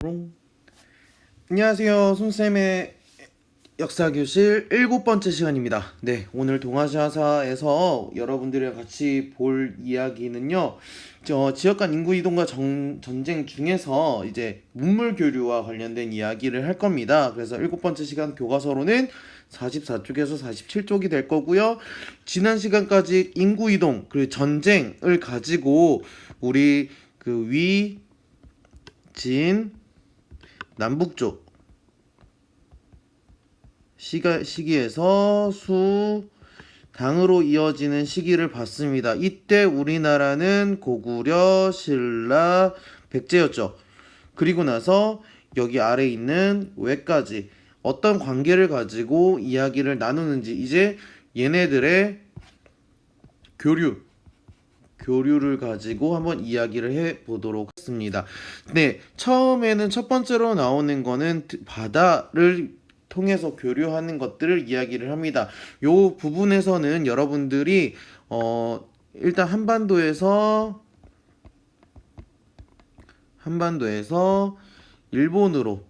롱. 안녕하세요. 손쌤의 역사교실 7번째 시간입니다. 네, 오늘 동아시아사에서 여러분들이랑 같이 볼 이야기는요. 지역 간 인구 이동과 전쟁 중에서 이제 문물 교류와 관련된 이야기를 할 겁니다. 그래서 7번째 시간 교과서로는 44쪽에서 47쪽이 될 거고요. 지난 시간까지 인구 이동 그리고 전쟁을 가지고 우리 진, 남북쪽 시기에서 당으로 이어지는 시기를 봤습니다. 이때 우리나라는 고구려, 신라, 백제였죠. 그리고 나서 여기 아래 있는 왜까지 어떤 관계를 가지고 이야기를 나누는지 이제 얘네들의 교류를 가지고 한번 이야기를 해보도록 하겠습니다. 네, 처음에는 첫 번째로 나오는 거는 바다를 통해서 교류하는 것들을 이야기를 합니다. 요 부분에서는 여러분들이 일단 한반도에서 일본으로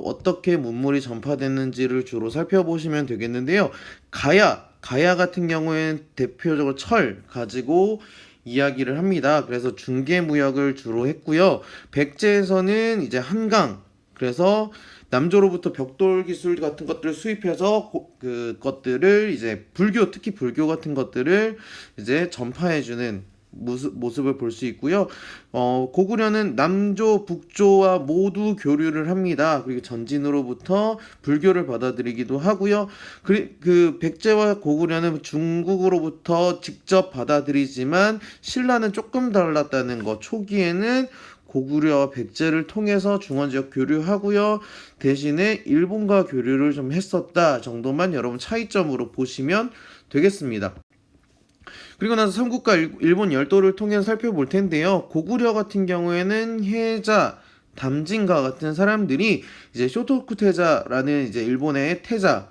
어떻게 문물이 전파됐는지를 주로 살펴보시면 되겠는데요. 가야 같은 경우에는 대표적으로 철 가지고 이야기를 합니다. 그래서 중개무역을 주로 했고요. 백제에서는 이제 한강, 그래서 남조로부터 벽돌 기술 같은 것들을 수입해서 그것들을 이제 특히 불교 같은 것들을 이제 전파해주는 모습을 볼 수 있고요. 고구려는 남조, 북조와 모두 교류를 합니다. 그리고 전진으로부터 불교를 받아들이기도 하고요. 그 백제와 고구려는 중국으로부터 직접 받아들이지만 신라는 조금 달랐다는 것. 초기에는 고구려와 백제를 통해서 중원지역 교류하고요. 대신에 일본과 교류를 좀 했었다 정도만 여러분 차이점으로 보시면 되겠습니다. 그리고 나서 삼국과 일본 열도를 통해서 살펴볼 텐데요. 고구려 같은 경우에는 해자, 담진과 같은 사람들이 이제 쇼토쿠 태자라는 이제 일본의 태자,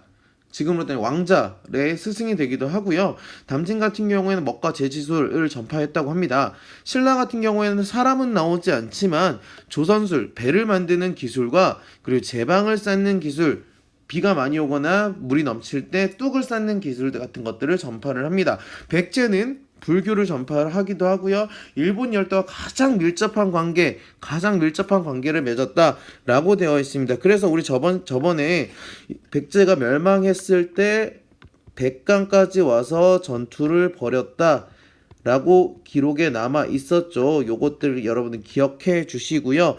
지금으로 된 왕자의 스승이 되기도 하고요. 담진 같은 경우에는 먹과 제지술을 전파했다고 합니다. 신라 같은 경우에는 사람은 나오지 않지만 조선술, 배를 만드는 기술과 그리고 제방을 쌓는 기술, 비가 많이 오거나 물이 넘칠 때 뚝을 쌓는 기술 같은 것들을 전파를 합니다. 백제는 불교를 전파하기도 하고요. 일본 열도와 가장 밀접한 관계를 맺었다라고 되어 있습니다. 그래서 우리 저번에 백제가 멸망했을 때 백강까지 와서 전투를 벌였다라고 기록에 남아 있었죠. 요것들 여러분들 기억해 주시고요.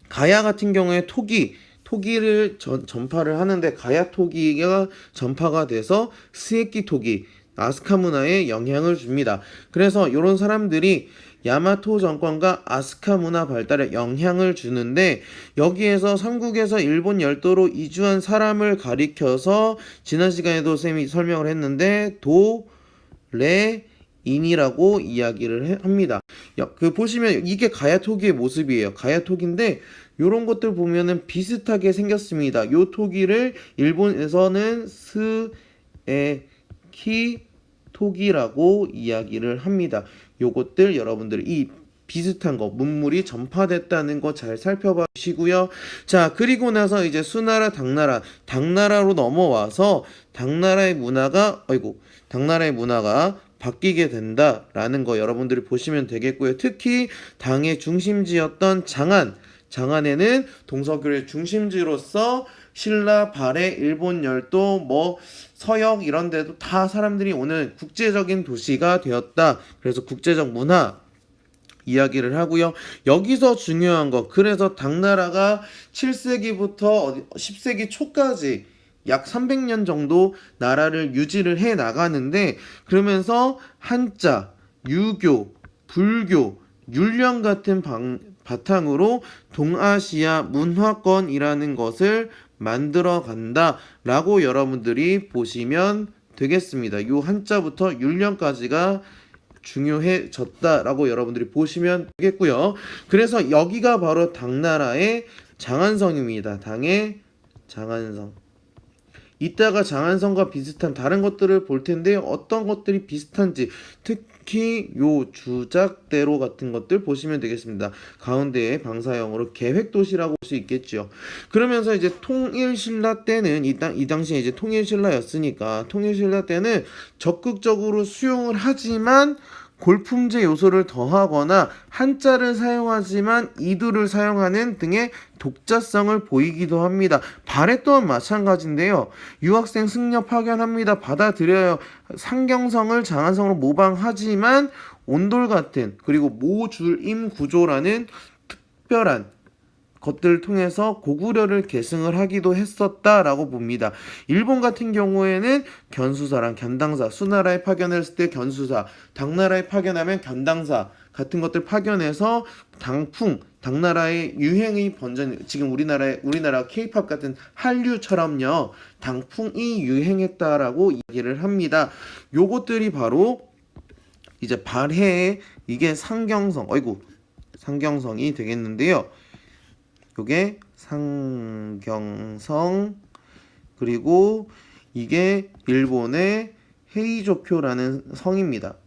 가야 같은 경우에 토기를 전파를 하는데 가야 토기가 전파가 돼서 스에키 토기, 아스카 문화에 영향을 줍니다. 그래서 이런 사람들이 야마토 정권과 아스카 문화 발달에 영향을 주는데 여기에서 삼국에서 일본 열도로 이주한 사람을 가리켜서 지난 시간에도 쌤이 설명을 했는데 도레인이라고 이야기를 합니다. 보시면 이게 가야토기의 모습이에요. 가야토기인데 요런 것들 보면은 비슷하게 생겼습니다. 요 토기를 일본에서는 스에키 토기라고 이야기를 합니다. 요것들 여러분들 이 비슷한 거 문물이 전파됐다는 거 잘 살펴봐 주시고요. 자, 그리고 나서 이제 수나라, 당나라로 넘어와서 당나라의 문화가 바뀌게 된다라는 거 여러분들이 보시면 되겠고요. 특히 당의 중심지였던 장안에는 동서교류의 중심지로서 신라, 발해, 일본 열도, 서역 이런 데도 다 사람들이 오는 국제적인 도시가 되었다. 그래서 국제적 문화 이야기를 하고요. 여기서 중요한 거, 그래서 당나라가 7세기부터 10세기 초까지 약 300년 정도 나라를 유지를 해 나가는데 그러면서 한자, 유교, 불교, 율령 같은 바탕으로 동아시아 문화권이라는 것을 만들어 간다라고 여러분들이 보시면 되겠습니다. 요 한자부터 율령까지가 중요해졌다라고 여러분들이 보시면 되겠고요. 그래서 여기가 바로 당나라의 장안성입니다. 당의 장안성. 이따가 장안성과 비슷한 다른 것들을 볼 텐데요. 어떤 것들이 비슷한지 특히 요 주작대로 같은 것들 보시면 되겠습니다. 가운데에 방사형으로 계획도시라고 볼 수 있겠죠. 그러면서 이제 통일신라 때는 이 당시에 이제 통일신라였으니까 통일신라 때는 적극적으로 수용을 하지만 골품제 요소를 더하거나 한자를 사용하지만 이두를 사용하는 등의 독자성을 보이기도 합니다. 발해 또한 마찬가지인데요. 유학생 승려 파견합니다. 받아들여요. 상경성을 장안성으로 모방하지만 온돌 같은 그리고 모줄임 구조라는 특별한 것들을 통해서 고구려를 계승을 하기도 했었다라고 봅니다. 일본 같은 경우에는 견수사랑 견당사, 수나라에 파견을 했을 때 견수사, 당나라에 파견하면 견당사 같은 것들 파견해서 당풍, 당나라의 유행이 번전, 지금 우리나라 케이팝 같은 한류처럼요, 당풍이 유행했다라고 이야기를 합니다. 요것들이 바로 이제 발해의 이게 상경성이 되겠는데요. 요게 상경성, 그리고 이게 일본의 헤이조쿄라는 성입니다.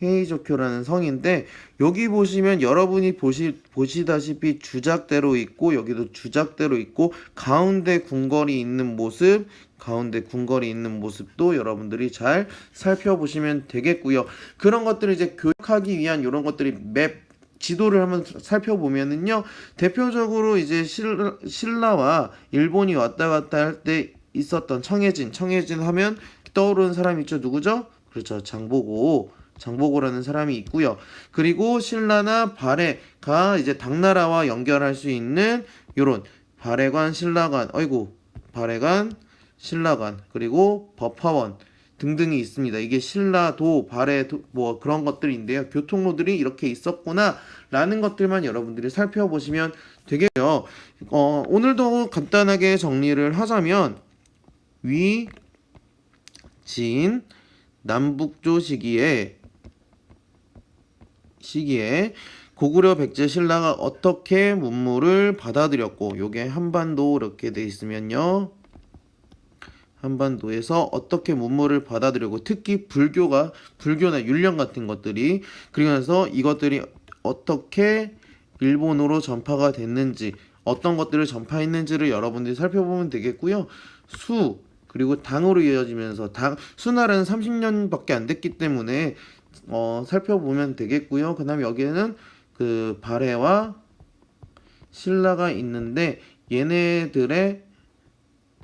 헤이조쿄라는 성인데 여기 보시면 여러분이 보시다시피 주작대로 있고 여기도 주작대로 있고 가운데 궁궐이 있는 모습도 여러분들이 잘 살펴보시면 되겠고요. 그런 것들을 이제 교육하기 위한 이런 것들이 지도를 한번 살펴보면은요, 대표적으로 이제 신라와 일본이 왔다 갔다 할 때 있었던 청해진 하면 떠오르는 사람이 있죠. 누구죠? 그렇죠. 장보고라는 사람이 있고요. 그리고 신라나 발해가 이제 당나라와 연결할 수 있는 요런 발해관, 신라관, 그리고 법화원 등등이 있습니다. 이게 신라도, 발해도 뭐 그런 것들인데요. 교통로들이 이렇게 있었구나 라는 것들만 여러분들이 살펴보시면 되겠고요. 오늘도 간단하게 정리를 하자면 위, 진, 남북조 시기에 고구려 백제 신라가 어떻게 문물을 받아들였고 요게 한반도 이렇게 돼 있으면요. 한반도에서 어떻게 문물을 받아들이고 특히 불교나 율령 같은 것들이 그러면서 이것들이 어떻게 일본으로 전파가 됐는지 어떤 것들을 전파했는지를 여러분들이 살펴보면 되겠고요. 그리고 당으로 이어지면서 수나라는 30년밖에 안 됐기 때문에 살펴보면 되겠고요. 그 다음에 여기에는 그 발해와 신라가 있는데 얘네들의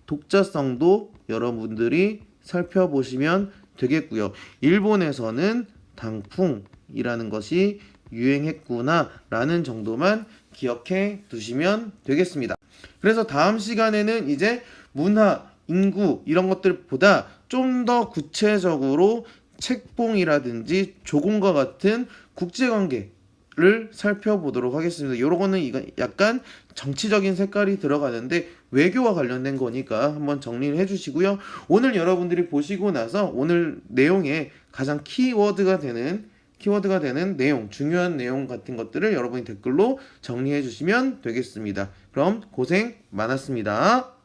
독자성도 여러분들이 살펴보시면 되겠고요. 일본에서는 당풍이라는 것이 유행했구나 라는 정도만 기억해 두시면 되겠습니다. 그래서 다음 시간에는 이제 문화, 인구 이런 것들보다 좀 더 구체적으로 책봉이라든지 조공과 같은 국제관계를 살펴보도록 하겠습니다. 이런 거는 이거 약간 정치적인 색깔이 들어가는데 외교와 관련된 거니까 한번 정리를 해주시고요. 오늘 여러분들이 보시고 나서 오늘 내용에 가장 키워드가 되는 내용, 중요한 내용 같은 것들을 여러분이 댓글로 정리해 주시면 되겠습니다. 그럼 고생 많았습니다.